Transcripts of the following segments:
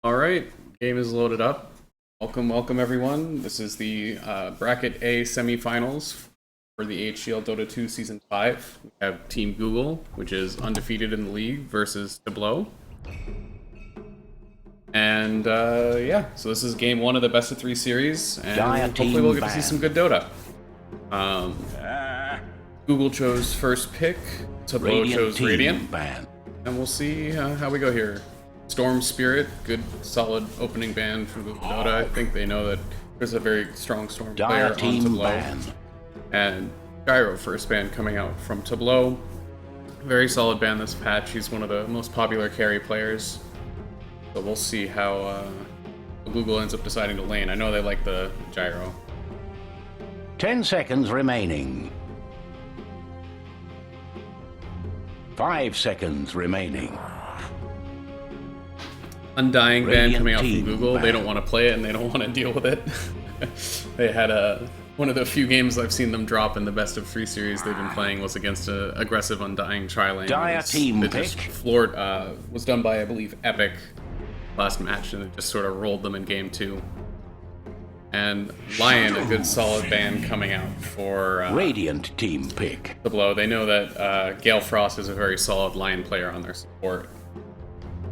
All right, game is loaded up. Welcome everyone. This is the Bracket A semifinals for the AHGL Dota 2 Season 5. We have Team Google, which is undefeated in the league, versus Tableau. And yeah, so this is game one of the best of 3 series, and hopefully we'll get to see some good Dota. Google chose first pick, Tableau chose Radiant, and we'll see how we go here. Storm Spirit, good solid opening ban from Google Dota. I think they know that there's a very strong Storm player on Tableau. And Gyro first ban coming out from Tableau. Very solid ban this patch. He's one of the most popular carry players. So we'll see how Google ends up deciding to lane. I know they like the Gyro. 10 seconds remaining. 5 seconds remaining. Undying ban coming out from Google. They don't want to play it and they don't want to deal with it. They had one of the few games I've seen them drop in the best of 3 series they've been playing was against an aggressive Undying tri-lane. They just floored, was done by, I believe, Epic last match, and it just sort of rolled them in game 2. And Lion, a good solid ban coming out for Radiant team pick. Tableau. They know that Gale Frost is a very solid Lion player on their support.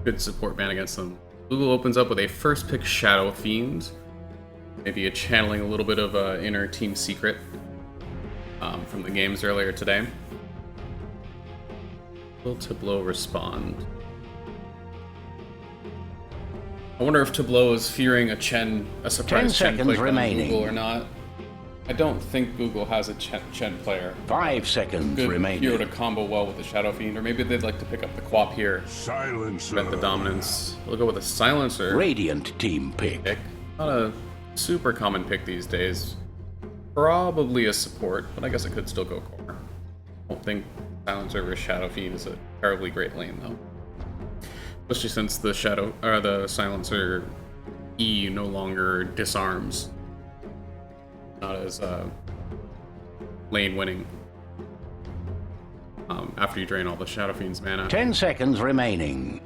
Good support ban against them. Google opens up with a first pick Shadow Fiend. Maybe channeling a little bit of inner team secret from the games earlier today. Will Tableau respond? I wonder if Tableau is fearing a surprise Chen play on Google or not. I don't think Google has a Chen player. 5 seconds remaining. Hero to combo well with the Shadow Fiend, or maybe they'd like to pick up the Quap here. Silencer. Prevent the dominance. We'll go with a Silencer. Radiant team pick. Not a super common pick these days. Probably a support, but I guess it could still go core. I don't think Silencer versus Shadow Fiend is a terribly great lane though. Especially since the Silencer E no longer disarms. Not as lane winning after you drain all the Shadow Fiend's mana. 10 seconds remaining.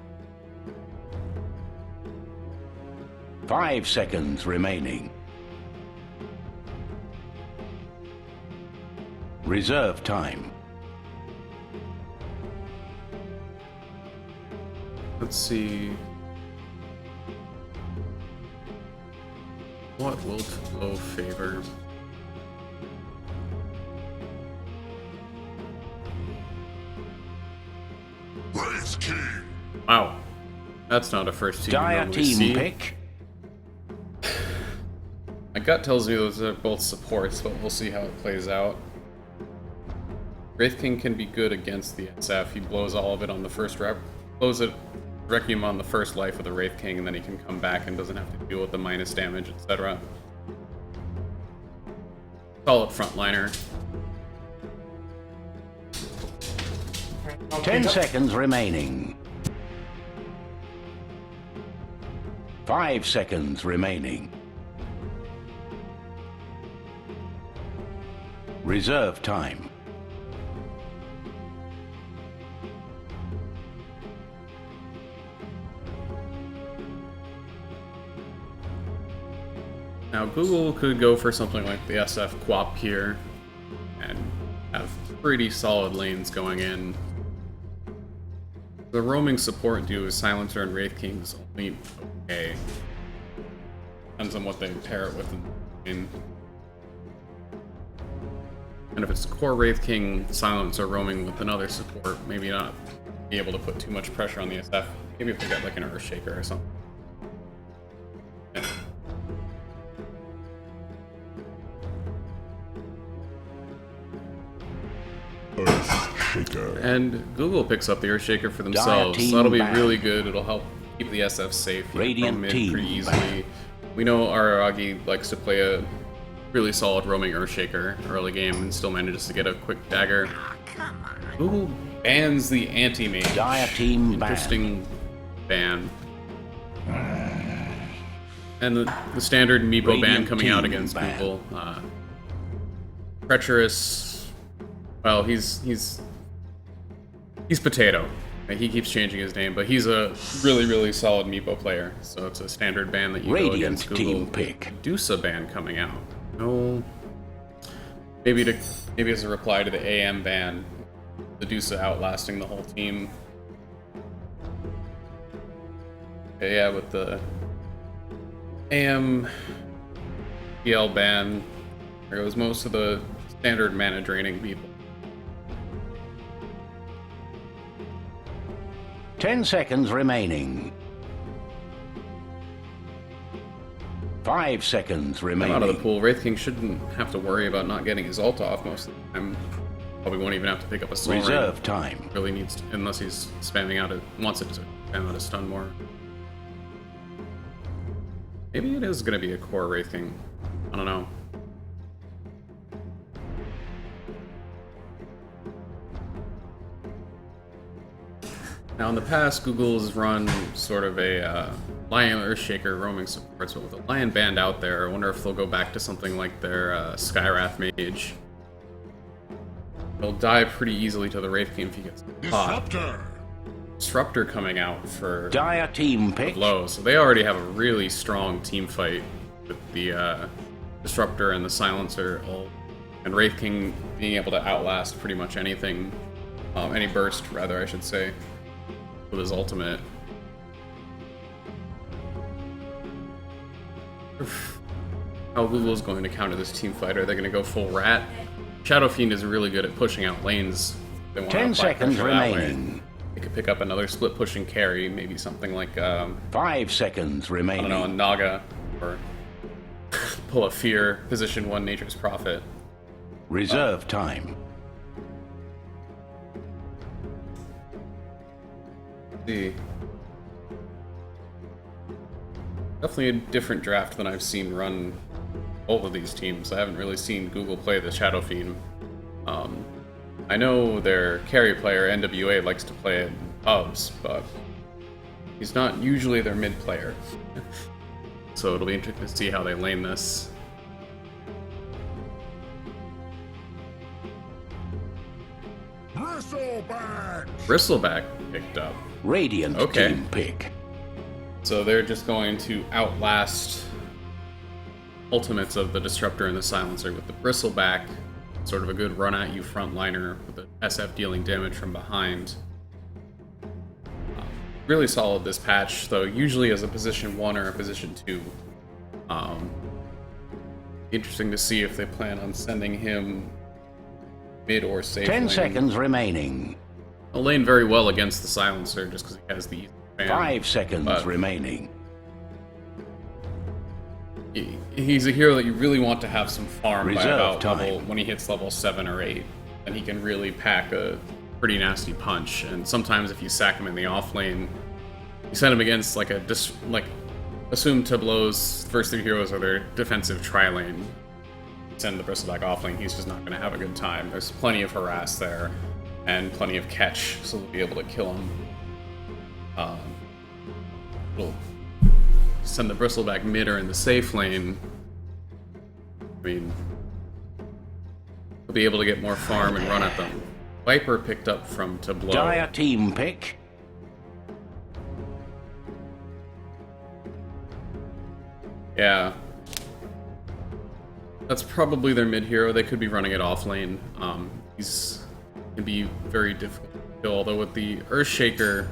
5 seconds remaining. Reserve time. Let's see. What will Tableau favor? Wow, that's not a first team you normally see. Pick. My gut tells me those are both supports, but we'll see how it plays out. Wraith King can be good against the SF. He blows all of it on the first blows it Requiem on the first life of the Wraith King, and then he can come back and doesn't have to deal with the minus damage, etc. Solid frontliner. 10 seconds remaining. 5 seconds remaining. Reserve time. Now Google could go for something like the SF Quap here and have pretty solid lanes going in. The roaming support duo is Silencer and Wraith King is only okay. Depends on what they pair it with in the game. And if it's core Wraith King, Silencer roaming with another support, maybe not be able to put too much pressure on the SF. Maybe if they got like an Earthshaker or something. Yeah. And Google picks up the Earthshaker for themselves, so that'll be really good. It'll help keep the SF safe from mid pretty easily. We know Aragi likes to play a really solid roaming Earthshaker early game and still manages to get a quick dagger. Google bans the anti-mage. Interesting ban. And the standard Meepo ban coming out against Google. Treacherous. Well, he's potato. He keeps changing his name, but he's a really, really solid Meepo player. So it's a standard ban that you go against Google. Team pick. Medusa ban coming out. No. Maybe as a reply to the AM ban, Medusa outlasting the whole team. Okay, yeah, with the AHGL ban, there goes most of the standard mana draining people. 10 seconds remaining. 5 seconds remaining. Out of the pool, Wraith King shouldn't have to worry about not getting his ult off most of the time. Probably won't even have to pick up a soul. Reserve time. Really needs to, unless he's spamming out wants it to spam out a stun more. Maybe it is going to be a core Wraith King. I don't know. Now in the past, Google's run sort of a Lion Earthshaker roaming supports, but with a Lion band out there, I wonder if they'll go back to something like their Skywrath Mage. He'll die pretty easily to the Wraith King if he gets caught. Disruptor coming out for Dire team pick. Tableau, so they already have a really strong team fight with the Disruptor and the Silencer ult, and Wraith King being able to outlast pretty much anything, any burst rather I should say, with his ultimate. How Google's going to counter this team fight? Are they going to go full rat? Shadow Fiend is really good at pushing out lanes. They want 10 seconds remaining. They could pick up another split pushing carry, maybe something like 5 seconds remaining. I don't know, a Naga, or pull a Fear, position 1 Nature's Prophet. Reserve time. See. Definitely a different draft than I've seen run both of these teams. I haven't really seen Google play the Shadow Fiend. I know their carry player, NWA, likes to play it in hubs, but he's not usually their mid player. So it'll be interesting to see how they lane this. Bristleback picked up. Radiant team pick. So they're just going to outlast ultimates of the Disruptor and the Silencer with the Bristleback. Sort of a good run-at-you frontliner with the SF dealing damage from behind. Really solid this patch, though usually as a position 1 or a position 2. Interesting to see if they plan on sending him mid or safe 10 lane. seconds remaining. He'll lane very well against the Silencer just because he has the easy fan, 5 seconds remaining. He's a hero that you really want to have some farm by about level, when he hits level 7 or 8. And he can really pack a pretty nasty punch. And sometimes if you sack him in the off lane, you send him against like assume Tableau's first 3 heroes are their defensive tri-lane. Send the Bristleback off lane, he's just not going to have a good time. There's plenty of harass there, and plenty of catch, so they'll be able to kill him. We'll send the Bristleback mid or in the safe lane. I mean, we'll be able to get more farm and run at them. Viper picked up from Tableau. Dire team pick. Yeah. That's probably their mid hero. They could be running it off lane. He's can be very difficult to kill, although with the Earthshaker,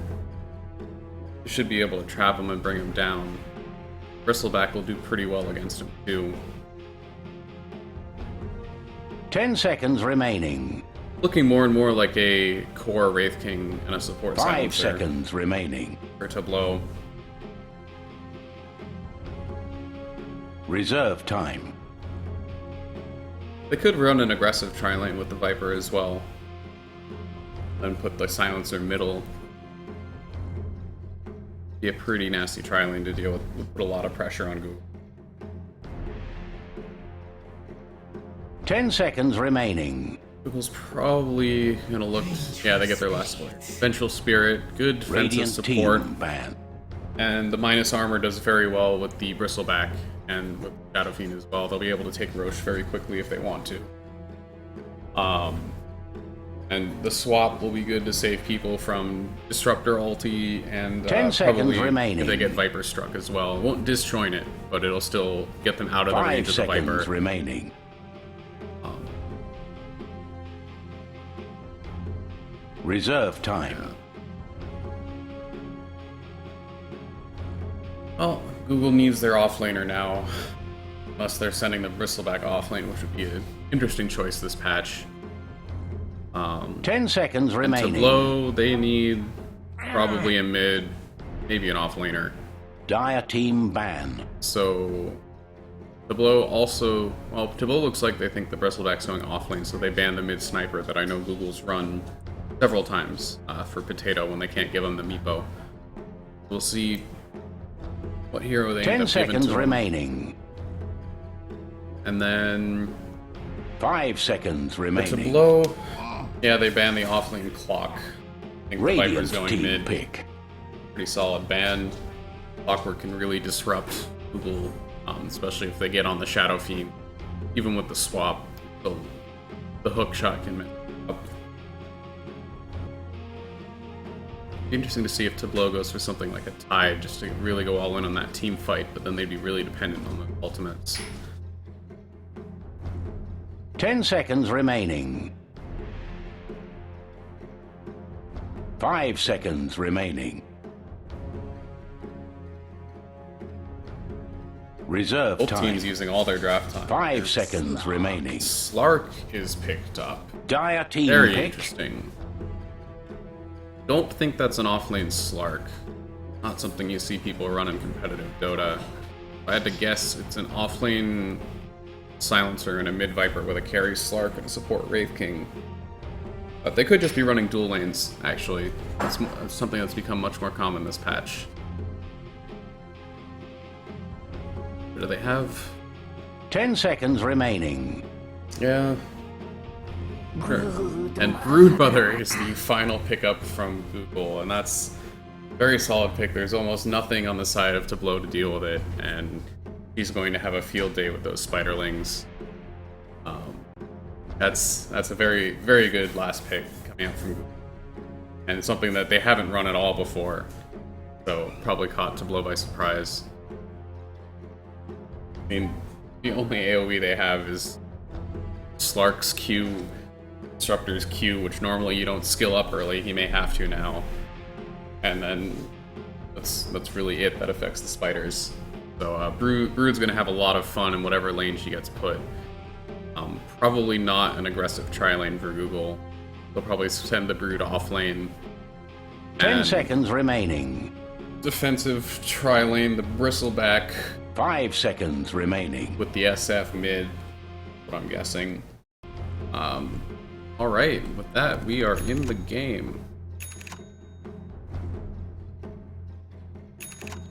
you should be able to trap him and bring him down. Bristleback will do pretty well against him too. 10 seconds remaining. Looking more and more like a core Wraith King and a support 5 Silencer seconds remaining. for Tableau. Reserve time. They could run an aggressive tri-lane with the Viper as well. And put the Silencer middle. Be a pretty nasty tri-lane to deal with. Would put a lot of pressure on Google. 10 seconds remaining. Google's probably gonna look. Yeah, they get their last player. Vengeful Spirit, good defensive Radiant support. team ban. And the minus armor does very well with the Bristleback and with Shadow Fiend as well. They'll be able to take Roche very quickly if they want to. And the swap will be good to save people from Disruptor ulti and 10 seconds probably remaining. if they get Viper struck as well. It won't disjoint it, but it'll still get them out of the 5 range of the seconds Viper. remaining. Reserve time. Yeah. Well, Google needs their offlaner now. Unless they're sending the Bristleback offlane, which would be an interesting choice this patch. 10 seconds remaining. Tableau, they need probably a mid, maybe an offlaner. Dire team ban. So Tableau also, well, Tableau looks like they think the Bristleback's going offlane, so they ban the mid sniper that I know Google's run several times for Potato when they can't give him the Meepo. We'll see what hero they 10 end up giving seconds to him. remaining. And then 5 seconds remaining. Tableau, yeah, they ban the offlane clock. I think the Viper's Radiant going team mid. pick. Pretty solid ban. Clockwork can really disrupt Google, especially if they get on the Shadow Fiend. Even with the swap, the hook shot can mess up. Be interesting to see if Tableau goes for something like a Tide, just to really go all in on that team fight, but then they'd be really dependent on the ultimates. 10 seconds remaining. 5 seconds remaining. Reserve Both time. teams using all their draft time. 5 seconds remaining. Slark is picked up. Dire team Very pick. interesting. Don't think that's an offlane Slark. Not something you see people run in competitive Dota. If I had to guess, it's an offlane Silencer and a mid Viper with a carry Slark and a support Wraith King. But they could just be running dual lanes, actually. It's something that's become much more common this patch. What do they have? 10 seconds remaining. Yeah. Sure. And Broodmother is the final pickup from Google, and that's a very solid pick. There's almost nothing on the side of Tableau to deal with it, and he's going to have a field day with those Spiderlings. That's a very, very good last pick coming out from Google. And it's something that they haven't run at all before, so probably caught Tableau by surprise. I mean, the only AoE they have is Slark's Q, Disruptor's Q, which normally you don't skill up early. He may have to now. And then that's really it that affects the spiders. So Brood's going to have a lot of fun in whatever lane she gets put. Probably not an aggressive tri-lane for Google. They'll probably send the Brood off lane. 10 seconds remaining. Defensive tri-lane, the Bristleback 5 seconds remaining. with the SF mid, what I'm guessing. Alright, with that, we are in the game.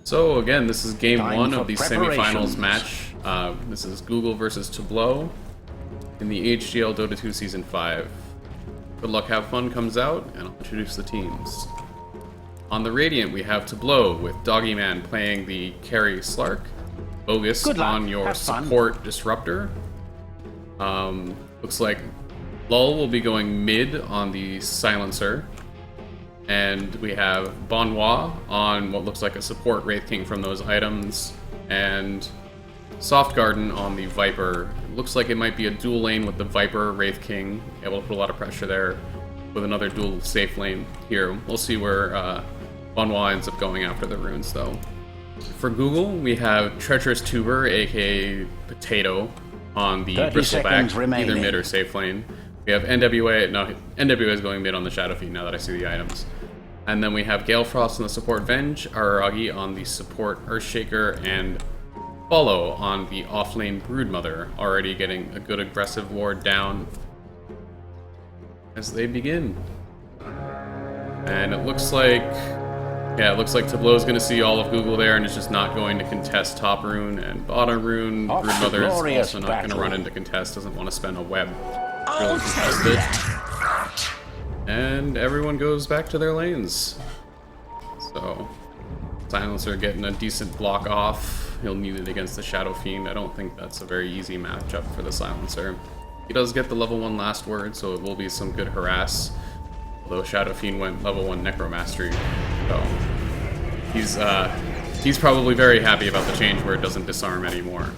So again, this is game Time 1 for of the preparations. semifinals match. This is Google versus Tableau in the AHGL Dota 2 Season 5. Good Luck Have Fun comes out, and I'll introduce the teams. On the Radiant, we have Tableau with Doggyman playing the carry Slark, Bogus Good luck. on your Have fun. support Disruptor. Looks like Lull will be going mid on the Silencer. And we have Bonnois on what looks like a support Wraith King from those items. And Soft Garden on the Viper. It looks like it might be a dual lane with the Viper Wraith King. Able to put a lot of pressure there with another dual safe lane here. We'll see where Bonnois ends up going after the runes though. For Google, we have Treacherous Tuber, aka Potato, on the 30 seconds Bristleback, remaining. either mid or safe lane. We have NWA, no, NWA is going mid on the Shadow Fiend now that I see the items. And then we have Galefrost on the support Venge, Araragi on the support Earthshaker, and Follow on the offlane Broodmother, already getting a good aggressive ward down as they begin. And it looks like, yeah, it looks like Tableau's going to see all of Google there and is just not going to contest top rune and bottom rune. Off the Broodmother is glorious also not going to battle. run into contest, doesn't want to spend a web. Really contest it. And everyone goes back to their lanes. So, Silencer getting a decent block off. He'll need it against the Shadow Fiend. I don't think that's a very easy matchup for the Silencer. He does get the level 1 last word, so it will be some good harass. Although Shadow Fiend went level 1 Necromastery, so he's probably very happy about the change where it doesn't disarm anymore.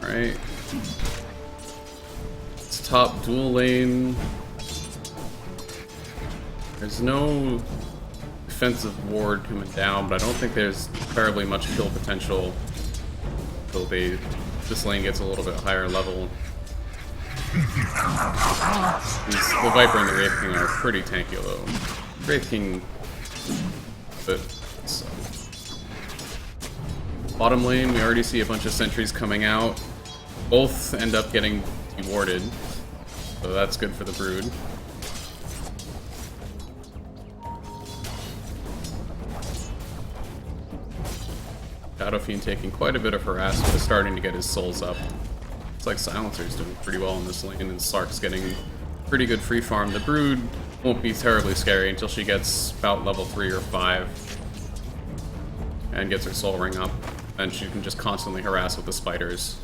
Alright. It's top dual lane. There's no defensive ward coming down, but I don't think there's terribly much kill potential until this lane gets a little bit higher level. The Viper and the Wraith King are pretty tanky though. Wraith King, but so. Bottom lane, we already see a bunch of sentries coming out. Both end up getting dewarded, so that's good for the Brood. Shadow Fiend taking quite a bit of harassment, starting to get his souls up. It's like Silencer's doing pretty well in this lane, and Slark's getting pretty good free farm. The Brood won't be terribly scary until she gets about level 3 or 5 and gets her soul ring up, and she can just constantly harass with the spiders.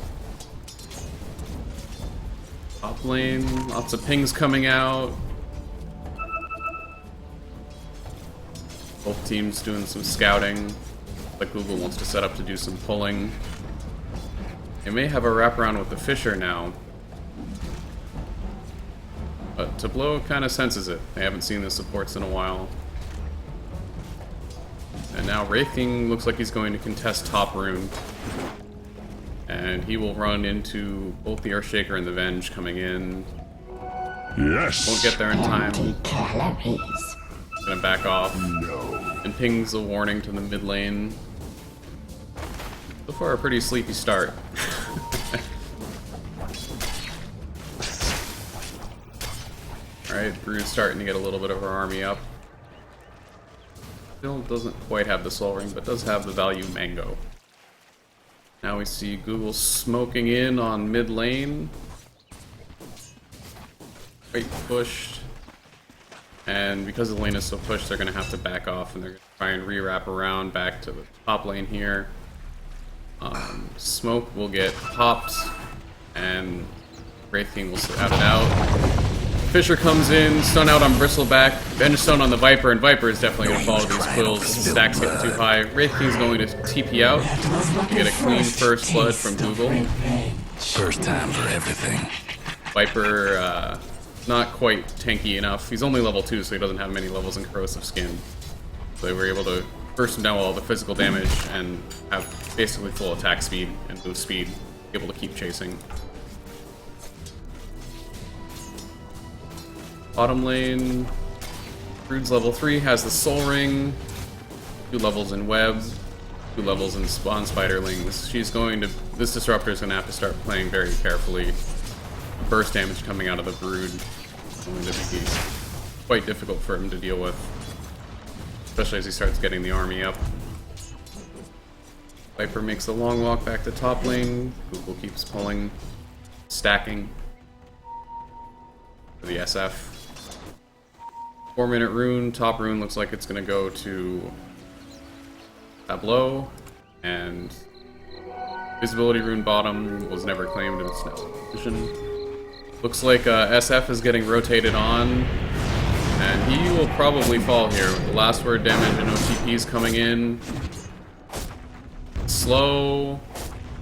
Top lane, lots of pings coming out. Both teams doing some scouting. Like Google wants to set up to do some pulling. They may have a wraparound with the Fisher now. But Tableau kind of senses it. They haven't seen the supports in a while. And now Wraith King looks like he's going to contest top rune. And he will run into both the Earthshaker and the Venge coming in. Yes. Won't get there in time. Calories. Gonna back off. No. And pings a warning to the mid lane. So far, a pretty sleepy start. Alright, Brood's starting to get a little bit of her army up. Still doesn't quite have the soul ring, but does have the value mango. Now we see Google smoking in on mid lane. Quite pushed. And because the lane is so pushed, they're going to have to back off, and they're going to try and re-wrap around back to the top lane here. Smoke will get popped, and Wraith King will have it out. Fisher comes in, stun out on Bristleback, Venge stun on the Viper, and Viper is definitely going to follow these quills. Stacks getting too high. Wraith King's going to TP out. You get a clean first blood from Google. First time for everything. Viper, not quite tanky enough. He's only level 2, so he doesn't have many levels in Corrosive Skin. So they were able to burst him down with all the physical damage and have basically full attack speed and move speed, able to keep chasing. Bottom lane, Brood's level 3, has the Soul Ring, 2 levels in Web, 2 levels in Spawn Spiderlings. This Disruptor is going to have to start playing very carefully. Burst damage coming out of the Brood is going to be quite difficult for him to deal with, especially as he starts getting the army up. Viper makes a long walk back to top lane. Google keeps pulling, stacking for the SF. 4-minute rune. Top rune looks like it's going to go to Tableau, and visibility rune bottom was never claimed in its next position. Looks like SF is getting rotated on, and he will probably fall here with the last word damage and OTPs coming in. Slow.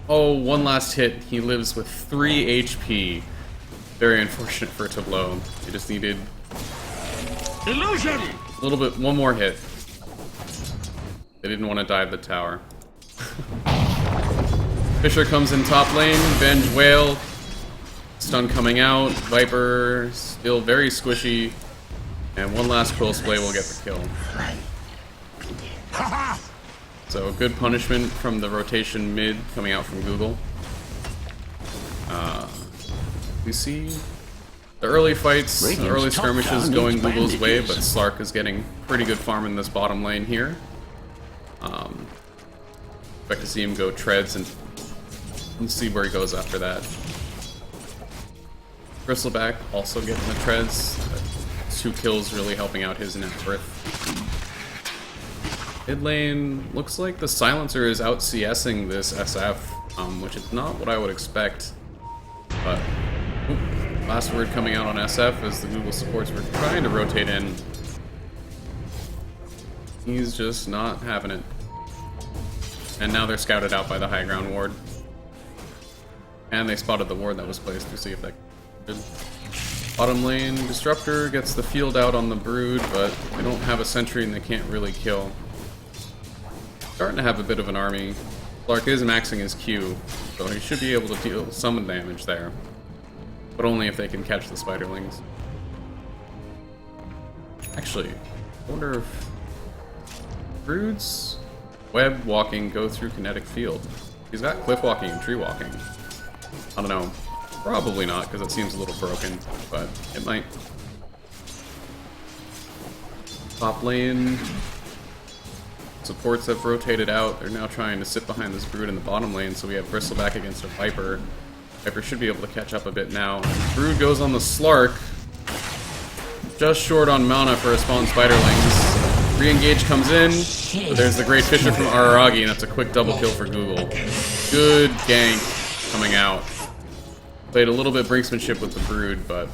Oh, one last hit. He lives with 3 HP. Very unfortunate for Tableau. He just needed Illusion! a little bit, one more hit. They didn't want to dive the tower. Fisher comes in top lane, Venge Whale. Stun coming out, Viper still very squishy, and one last Quill Splay will get the kill. So good punishment from the rotation mid coming out from Google. We see the early fights, the early skirmishes going Google's way, but Slark is getting pretty good farm in this bottom lane here. Expect to see him go treads and see where he goes after that. Bristleback also getting the treads. 2 kills really helping out his net worth. Mid lane, looks like the Silencer is out CSing this SF, which is not what I would expect. But, last word coming out on SF as the Google supports were trying to rotate in. He's just not having it. And now they're scouted out by the high ground ward. And they spotted the ward that was placed. We'll see if that good. Bottom lane, Disruptor gets the field out on the Brood, but they don't have a sentry and they can't really kill. Starting to have a bit of an army. Clark is maxing his Q, so he should be able to deal some damage there. But only if they can catch the Spiderlings. Actually, I wonder if Brood's web walking go through kinetic field. He's got cliff walking and tree walking. I don't know. Probably not, because it seems a little broken, but it might. Top lane. Supports have rotated out. They're now trying to sit behind this Brood in the bottom lane, so we have Bristleback against a Viper. Viper should be able to catch up a bit now. Brood goes on the Slark. Just short on mana for a spawn Spiderlings. Re-engage comes in. There's the Great Fisher from Araragi, and that's a quick double kill for Google. Good gank coming out. Played a little bit brinksmanship with the Brood, but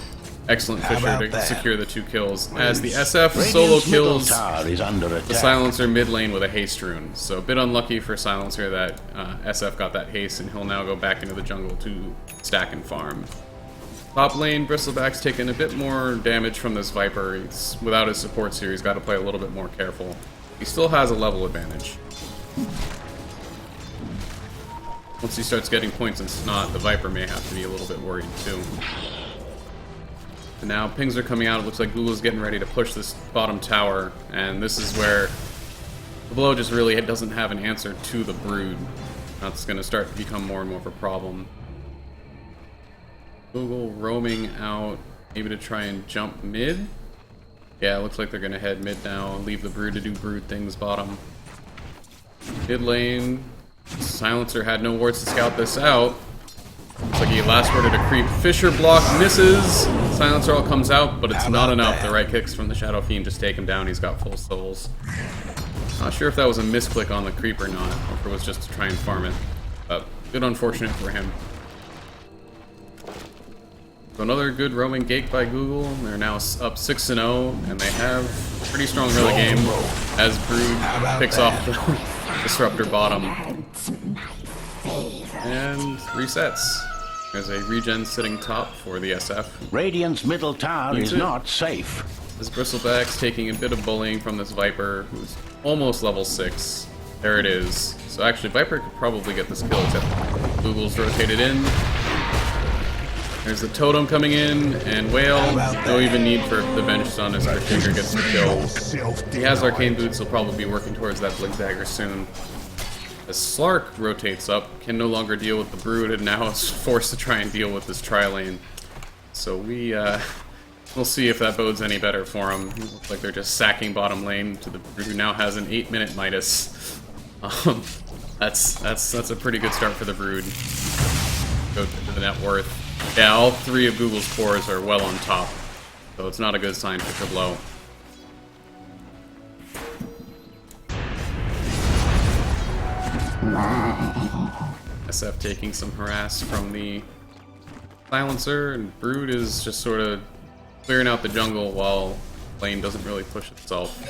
excellent Fisher to secure the 2 kills. As the SF solo kills the Silencer mid lane with a haste rune. So a bit unlucky for Silencer that SF got that haste, and he'll now go back into the jungle to stack and farm. Top lane, Bristleback's taking a bit more damage from this Viper. He's, without his supports here, he's got to play a little bit more careful. He still has a level advantage. Once he starts getting points in Snot, the Viper may have to be a little bit worried too. And now pings are coming out. It looks like Google's getting ready to push this bottom tower, and this is where Tableau just really doesn't have an answer to the Brood. That's going to start to become more and more of a problem. Google roaming out, maybe to try and jump mid. Yeah, it looks like they're going to head mid now and leave the Brood to do Brood things bottom. Mid lane, Silencer had no wards to scout this out. Looks like he last worded a creep. Fisher block misses. Silencer all comes out, but it's not enough. The right kicks from the Shadow Fiend just take him down. He's got full souls. Not sure if that was a misclick on the creep or not, or if it was just to try and farm it. But good unfortunate for him. So another good roaming gate by Google. They're now up 6-0, and they have a pretty strong early game as Brood picks off the Disruptor bottom. And resets. There's a regen sitting top for the SF. Radiant's middle tower is not safe. This Bristleback's taking a bit of bullying from this Viper, who's almost level 6. There it is. So actually, Viper could probably get this kill, except Google's rotated in. There's the Totem coming in, and Whale. No even need for the Venge Stun as Artinger gets the kill. He has Arcane Boots, he'll probably be working towards that Blink Dagger soon. As Slark rotates up, can no longer deal with the Brood, and now is forced to try and deal with this tri-lane. So we'll see if that bodes any better for him. It looks like they're just sacking bottom lane to the Brood, who now has an 8-minute Midas. That's a pretty good start for the Brood. Go to the net worth. Yeah, all 3 of Google's cores are well on top, so it's not a good sign for Tableau. SF taking some harass from the Silencer, and Brood is just sort of clearing out the jungle while lane doesn't really push itself.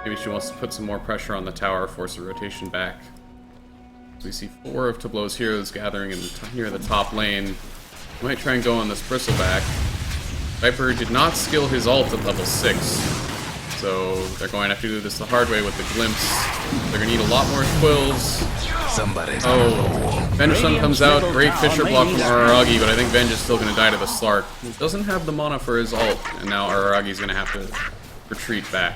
Maybe she wants to put some more pressure on the tower, force a rotation back. We see 4 of Tableau's heroes gathering near the top lane. Might try and go on this Bristleback. Viper did not skill his ult at level 6, so they're going to have to do this the hard way with the Glimpse. They're going to need a lot more Quills. Venge Stun comes out. Great Fisher block from Araragi, but I think Venge is still going to die to the Slark. He doesn't have the mana for his ult, and now Araragi's going to have to retreat back.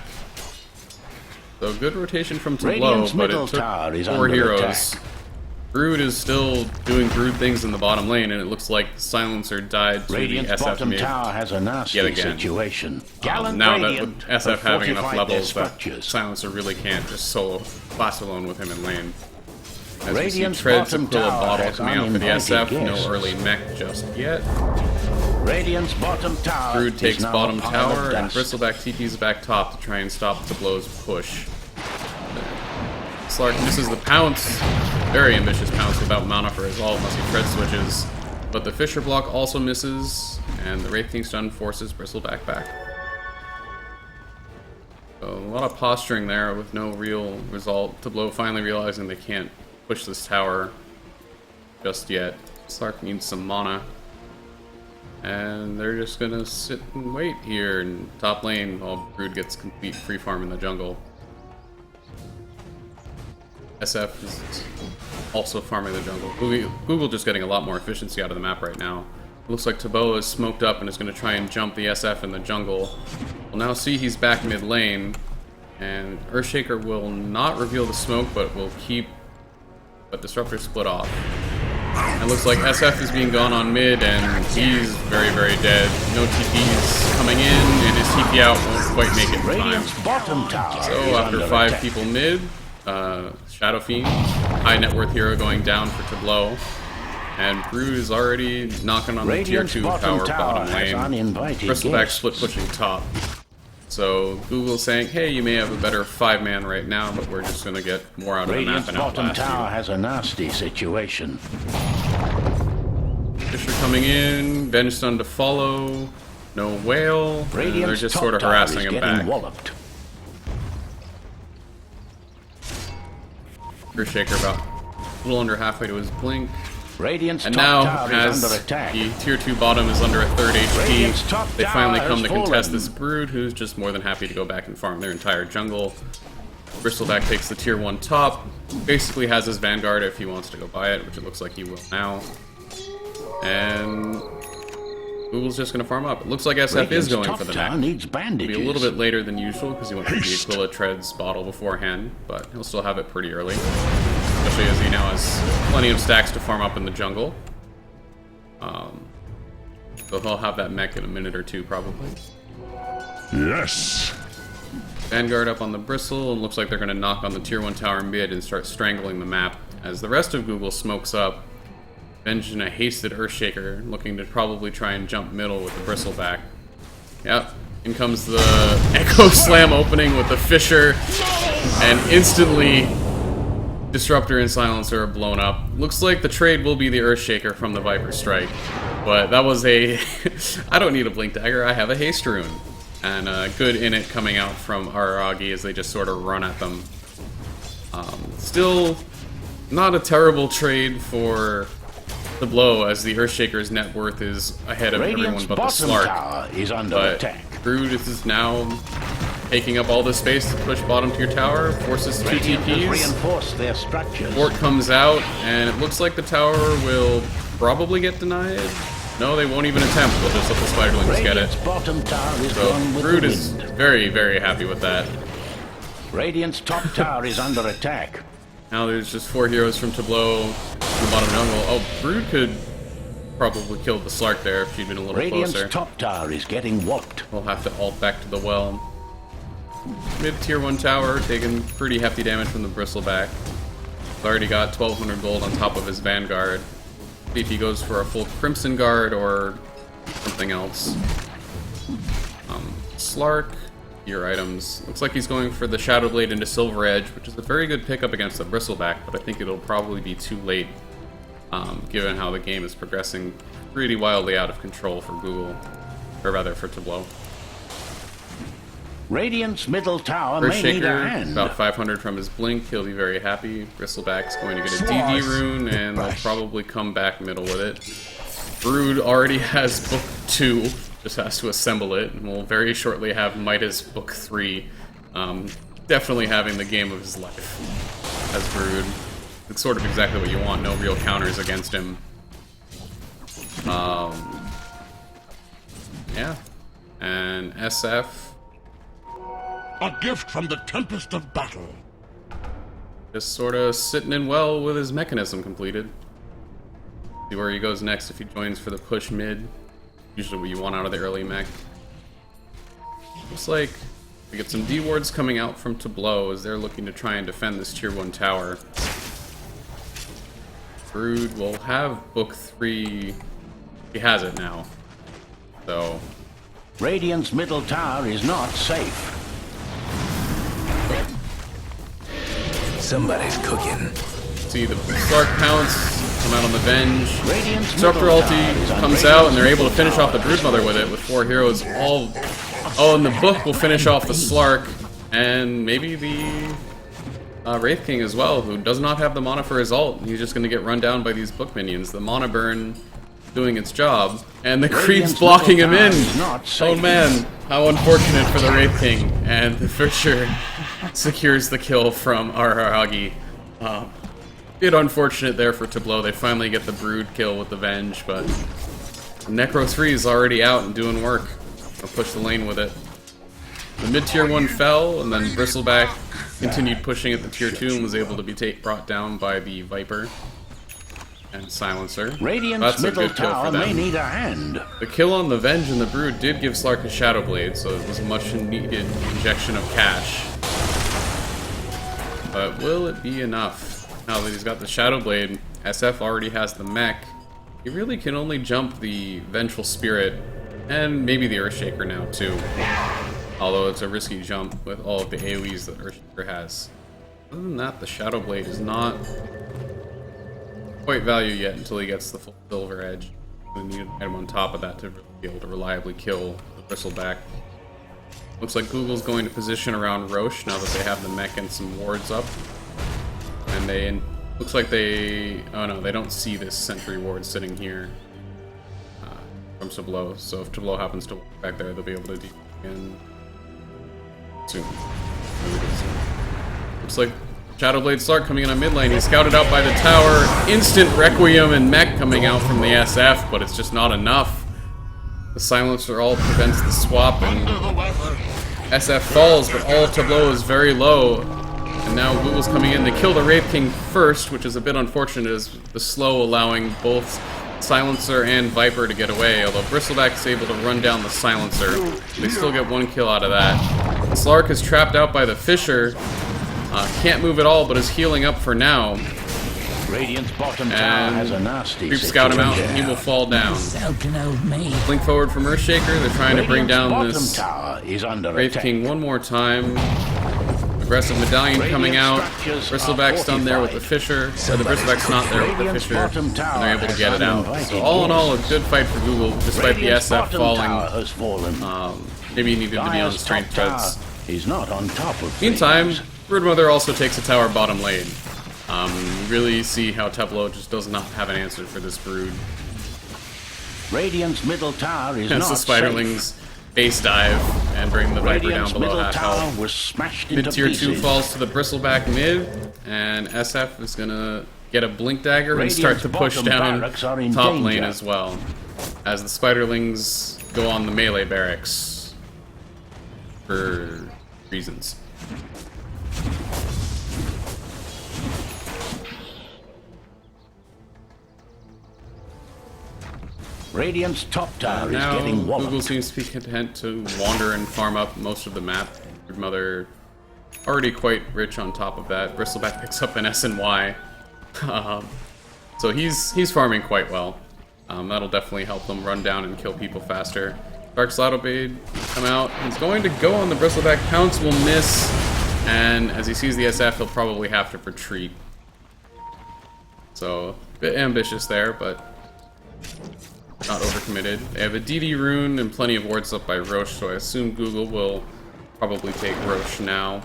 So good rotation from Tableau, but it took 4 heroes. Brood is still doing Brood things in the bottom lane, and it looks like Silencer died to the SF mid yet again. Now that with SF having enough levels, that Silencer really can't just solo class alone with him in lane. As we see Treads and Aquila Bottle coming out for the SF, no early mech just yet. Brood takes bottom tower, and Bristleback TP's back top to try and stop Tableau's push. Slark misses the pounce. Very ambitious pounce without mana for his ult unless he tread switches. But the Fisher block also misses, and the Wraith King stun forces Bristleback back. So a lot of posturing there with no real result. Tableau finally realizing they can't push this tower just yet. Slark needs some mana. And they're just gonna sit and wait here in top lane while Brood gets complete free farm in the jungle. SF is also farming the jungle. Google just getting a lot more efficiency out of the map right now. It looks like Tableau is smoked up and is going to try and jump the SF in the jungle. We'll now see he's back mid lane, and Earthshaker will not reveal the smoke, but will keep. But Disruptor split off. It looks like SF is being gone on mid, and he's very, very dead. No TPs coming in, and his TP out won't quite make it in time. So after 5 people mid, Shadow Fiend, high net worth hero going down for Tableau. And Brood is already knocking on the tier 2 power bottom lane. Bristleback split pushing top. So Google's saying, hey, you may have a better 5-man right now, but we're just going to get more out of the map and outlast you. Tower has a nasty situation. Fisher coming in, Venge Stun to follow, no whale, and they're just sort of harassing him back. Walloped. Earthshaker about a little under halfway to his blink. Radiant's and now, tower as is under attack. the tier 2 bottom is under a third top HP, they finally come to contest fallen. this Brood, who's just more than happy to go back and farm their entire jungle. Bristleback takes the tier 1 top, basically has his Vanguard if he wants to go buy it, which it looks like he will now. And Google's just going to farm up. It looks like SF is going for the neck. Needs It'll bandages. be a little bit later than usual because he went for the Aquila Treads bottle beforehand, but he'll still have it pretty early. Especially as he now has plenty of stacks to farm up in the jungle. So he'll have that mech in a minute or two, probably. Yes. Vanguard up on the Bristle, and looks like they're going to knock on the tier 1 tower mid and start strangling the map. As the rest of Google smokes up, Venge in a hasted Earthshaker, looking to probably try and jump middle with the Bristleback. Yep, in comes the Echo Slam opening with the Fisher, and instantly Disruptor and Silencer are blown up. Looks like the trade will be the Earthshaker from the Viper Strike, but that was a... I don't need a Blink Dagger, I have a Haste Rune. And good in it coming out from Aragi as they just sort of run at them. Still not a terrible trade for Tableau, as the Earthshaker's net worth is ahead of everyone but the Slark. Is under but attack. Brood is now taking up all the space to push bottom tier tower, forces 2 TPs. Reinforce their structures. Fort comes out, and it looks like the tower will probably get denied. No, they won't even attempt. They'll just let the Spiderlings get it. Bottom tower is So gone with Brood the is wind. very, very happy with that. Radiant's top tower is under attack. Now there's just 4 heroes from Tableau in the bottom jungle. Oh, Brood could probably kill the Slark there if she'd been a little Radiant's closer. top tower is getting whopped. We'll have to ult back to the well. Mid tier 1 tower taking pretty hefty damage from the Bristleback. He's already got 1200 gold on top of his Vanguard. See if he goes for a full Crimson Guard or something else. Slark, your items. Looks like he's going for the Shadow Blade into Silver Edge, which is a very good pickup against the Bristleback, but I think it'll probably be too late, given how the game is progressing pretty wildly out of control for Google, or rather for Tableau. Radiant's middle tower may need a Earthshaker, hand. about 500 from his blink, he'll be very happy. Bristleback's going to get a DD rune, and they'll probably come back middle with it. Brood already has book 2, just has to assemble it, and will very shortly have Midas book 3. Definitely having the game of his life as Brood. It's sort of exactly what you want, no real counters against him. Yeah. And SF... A gift from the Tempest of Battle. just sort of sitting in well with his mechanism completed. See where he goes next if he joins for the push mid. Usually what you want out of the early mech. Looks like we get some D-wards coming out from Tableau as they're looking to try and defend this tier 1 tower. Brood will have book 3. He has it now. So Radiant's middle tower is not safe. Somebody's cooking. See the Slark pounce, come out on the Venge. Radiant's Disruptor middle ulti tower is comes under out, and they're able to Radiant's finish middle off the tower is Broodmother with it, with 4 heroes all... Oh, and the book will finish off the Slark, and maybe the Wraith King as well, who does not have the mana for his ult. He's just going to get run down by these book minions. The mana burn doing its job, and the creep's blocking him in. Oh man, how unfortunate for the Wraith King, and the Fisher secures the kill from AHGL. Bit unfortunate there for Tableau. They finally get the Brood kill with the Venge, but Necro 3 is already out and doing work. I'll push the lane with it. The mid-tier 1 fell, and then Bristleback continued pushing at the tier 2 and was able to be brought down by the Viper and Silencer. Radiant's That's a middle good kill for tower may them. need a hand. The kill on the Venge and the Brood did give Slark a Shadow Blade, so it was a much needed injection of cash. But will it be enough? Now that he's got the Shadow Blade, SF already has the mech. He really can only jump the Vengeful Spirit, and maybe the Earthshaker now too. Although it's a risky jump with all of the AoEs that Earthshaker has. Other than that, the Shadow Blade is not quite value yet until he gets the full Silver Edge. We need an item on top of that to be able to reliably kill the Bristleback. Looks like Google's going to position around Roche now that they have the mech and some wards up. And looks like they... Oh no, they don't see this sentry ward sitting here from Tableau. So if Tableau happens to walk back there, they'll be able to deal again soon. Looks like Shadowblade Slark coming in on mid lane. He's scouted out by the tower. Instant Requiem and mech coming out from the SF, but it's just not enough. The Silencer all prevents the swap, and SF falls, but all of Tableau is very low. And now Google's coming in to kill the Wraith King first, which is a bit unfortunate as the slow allowing both Silencer and Viper to get away, although Bristleback is able to run down the Silencer. They still get 1 kill out of that. Slark is trapped out by the Fisher. Can't move at all, but is healing up for now. Radiant's bottom tower has a nasty Creep scout him out, and he will fall down. Blink forward from Earthshaker. They're trying to bring down this Wraith King one more time. Aggressive Medallion coming out. Bristleback's done there with the Fisher. So the Bristleback's not there with the Fisher. And they're able to get it out. So all in all, a good fight for Google, despite the SF falling. Maybe he needed to be on strength cuts. He's not on top of Meantime, Broodmother also takes a tower bottom lane. You really see how Tableau just does not have an answer for this Brood. Radiant's middle tower is As the Spiderlings base dive and bring the Viper down below half health. Mid-tier 2 falls to the Bristleback mid, and SF is gonna get a Blink Dagger and start to push down top lane as well, as the Spiderlings go on the melee barracks for reasons. Radiant's top tower is Now, getting walloped. Google seems to be content to wander and farm up most of the map. Broodmother already quite rich on top of that. Bristleback picks up an S and Y. So he's farming quite well. That'll definitely help them run down and kill people faster. Dark Slaughterblade come out. He's going to go on the Bristleback. Pounce will miss. And as he sees the SF, he'll probably have to retreat. So, a bit ambitious there, but not overcommitted. They have a DD rune and plenty of wards up by Roche, so I assume Google will probably take Roche now.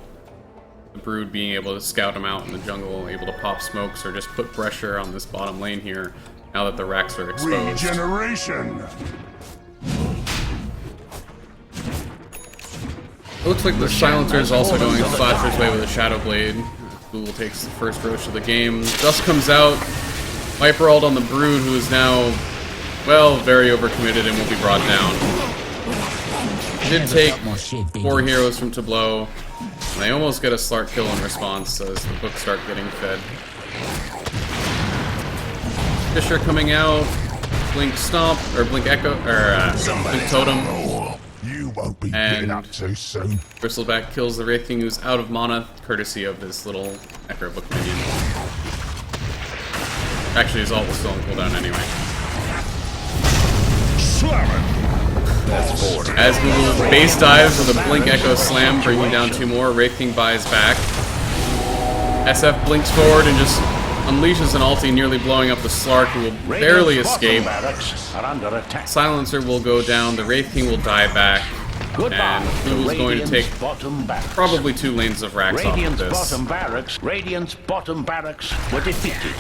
The Brood being able to scout him out in the jungle, able to pop smokes or just put pressure on this bottom lane here now that the racks are exposed. Regeneration. It looks like the Silencer is also going Slasher's way with a Shadow Blade. Google takes the first Roche of the game. Dust comes out. Viper ult on the Brood, who is now, well, very overcommitted and will be brought down. Did take 4 heroes from Tableau, and they almost get a Slark kill in response as the books start getting fed. Fisher coming out, Blink Stomp, or Blink Echo, or Blink Totem. You won't be And getting up too soon. Bristleback kills the Wraith King, who's out of mana, courtesy of this little Echo Book minion. Actually, his ult was still on cooldown anyway. That's 4. As Google base dives with a Blink Echo Slam, bringing down 2 more, Wraith King buys back. SF blinks forward and just unleashes an ulti, nearly blowing up the Slark, who will barely escape. Silencer will go down, the Wraith King will die back, and Google's going to take probably 2 lanes of racks off of this. Radiant's bottom barracks were defeated.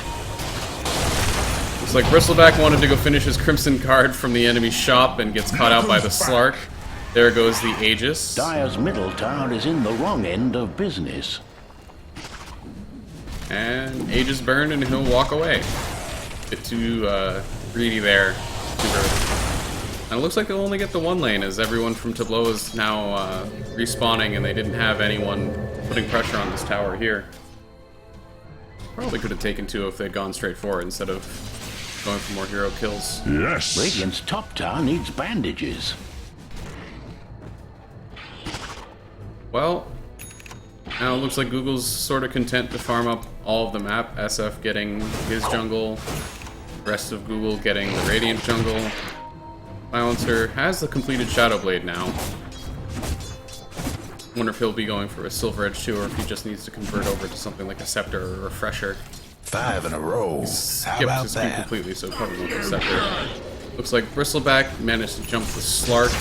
Looks like Bristleback wanted to go finish his Crimson Guard from the enemy shop and gets caught out by the Slark. There goes the Aegis. Dire's middle tower is in the wrong end of business. And Aegis burned and he'll walk away. Bit too greedy there. Too early. And it looks like they'll only get the 1 lane as everyone from Tableau is now respawning and they didn't have anyone putting pressure on this tower here. Probably could have taken 2 if they'd gone straight forward instead of going for more hero kills. Yes. Radiant's top tower needs bandages. Well, now it looks like Google's sort of content to farm up all of the map. SF getting his jungle, the rest of Google getting the Radiant jungle. Silencer has the completed Shadow Blade now. Wonder if he'll be going for a Silver Edge too, or if he just needs to convert over to something like a Scepter or a Refresher. 5 in a row. How about His queue that? completely, so probably won't go Scepter. Looks like Bristleback managed to jump the Slark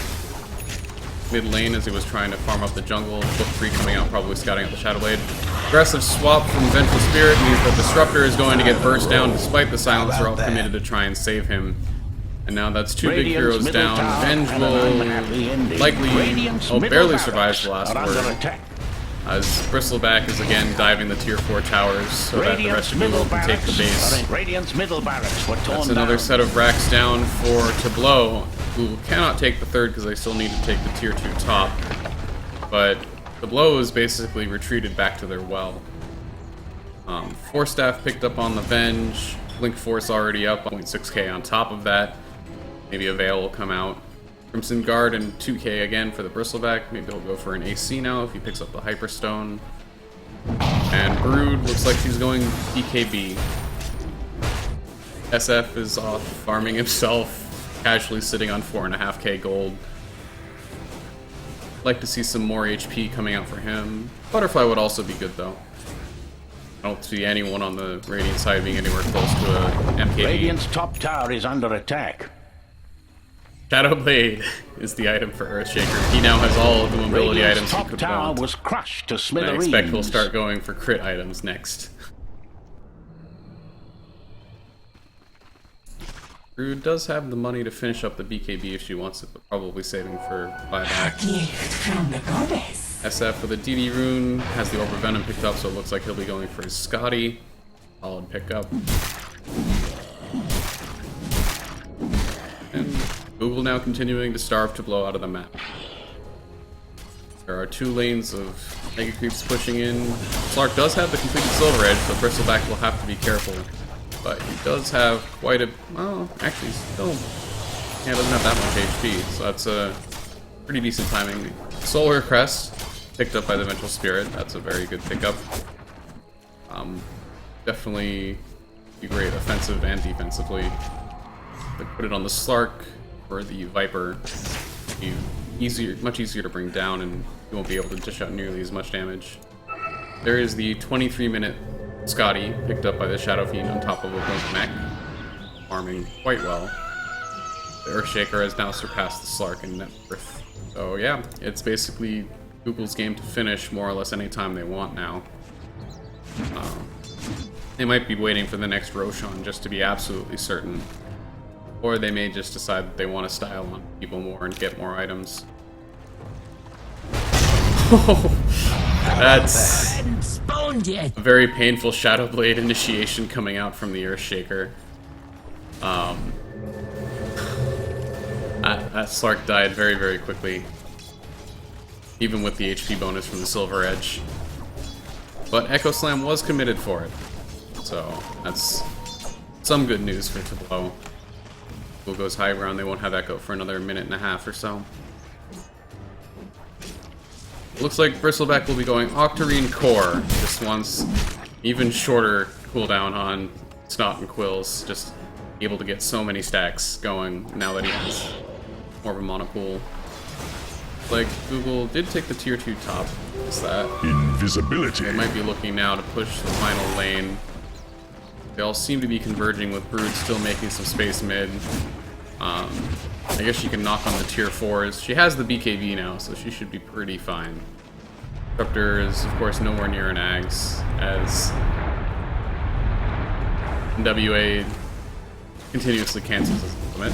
mid lane as he was trying to farm up the jungle. Book 3 coming out, probably scouting out the Shadow Blade. Aggressive swap from Vengeful Spirit means that Disruptor is going to get burst down despite the Silencer all committed to try and save him. And now that's 2 big heroes down. Venge will likely, barely survives the last word. As Bristleback is again diving the tier 4 towers so that the rest of Google can take the base. Radiant's middle barracks were torn That's another set of racks down for Tableau, who cannot take the 3rd because they still need to take the tier 2 top. But Tableau is basically retreated back to their well. Force Staff picked up on the Venge. Blink Force already up, 0.6k on top of that. Maybe a Veil will come out. Crimson Guard and 2k again for the Bristleback. Maybe he'll go for an AC now if he picks up the Hyperstone. And Brood looks like he's going BKB. SF is off farming himself, casually sitting on 4.5k gold. Like to see some more HP coming out for him. Butterfly would also be good though. I don't see anyone on the Radiant side being anywhere close to a MKB. Radiant's top tower is under attack. Shadow Blade is the item for Earthshaker. He now has all of the mobility items he could tower want. was crushed to I smithereens. expect he'll start going for crit items next. Brood does have the money to finish up the BKB if she wants it, but probably saving for buyback. From the goddess. SF with a DD rune has the Orb of Venom picked up, so it looks like he'll be going for his Scotty. Solid pickup. And Google now continuing to starve to blow out of the map. There are 2 lanes of Mega Creeps pushing in. Slark does have the completed Silver Edge, so Bristleback will have to be careful. But he does have quite a... well, actually, still... yeah, doesn't have that much HP, so that's a pretty decent timing. Solar Crest, picked up by the Vengeful Spirit. That's a very good pickup. Definitely be great offensive and defensively. They put it on the Slark or the Viper. Much easier to bring down, and you won't be able to dish out nearly as much damage. There is the 23-minute Scotty, picked up by the Shadow Fiend on top of a Blink Mech, farming quite well. The Earthshaker has now surpassed the Slark in net worth. So yeah, it's basically Google's game to finish more or less anytime they want now. They might be waiting for the next Roshan just to be absolutely certain. Or they may just decide that they want to style on people more and get more items. That's a very painful Shadow Blade initiation coming out from the Earthshaker. That Slark died very, very quickly. Even with the HP bonus from the Silver Edge. But Echo Slam was committed for it. So, that's some good news for Tableau. Google goes high ground, they won't have Echo for another minute and a half or so. Looks like Bristleback will be going Octarine Core just once. Even shorter cooldown on Snot and Quills. Just able to get so many stacks going now that he has more of a monopool. like Google did take the tier 2 top. What's that? Invisibility. They might be looking now to push the final lane. They all seem to be converging with Brood still making some space mid. I guess she can knock on the tier 4s. She has the BKB now, so she should be pretty fine. Disruptor is, of course, nowhere near an Ags, as NWA continuously cancels his ultimate.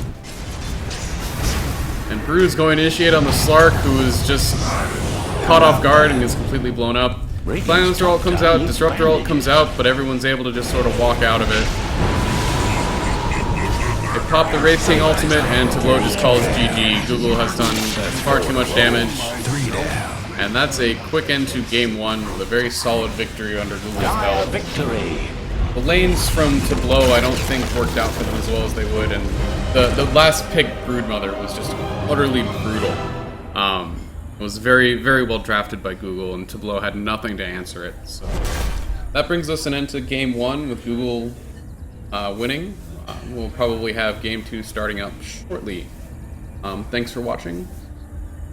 And Brood's going to initiate on the Slark, who is just caught off guard and is completely blown up. Silencer ult comes out, Disruptor ult comes out, but everyone's able to just sort of walk out of it. They pop the Wraith King ultimate, and Tableau just calls GG. Google has done far too much damage. And that's a quick end to game 1 with a very solid victory under Google's belt. Victory! The lanes from Tableau I don't think worked out for them as well as they would, and the last pick, Broodmother, was just utterly brutal. It was very, very well drafted by Google, and Tableau had nothing to answer it. So that brings us an end to game 1 with Google winning. We'll probably have game 2 starting up shortly. Thanks for watching.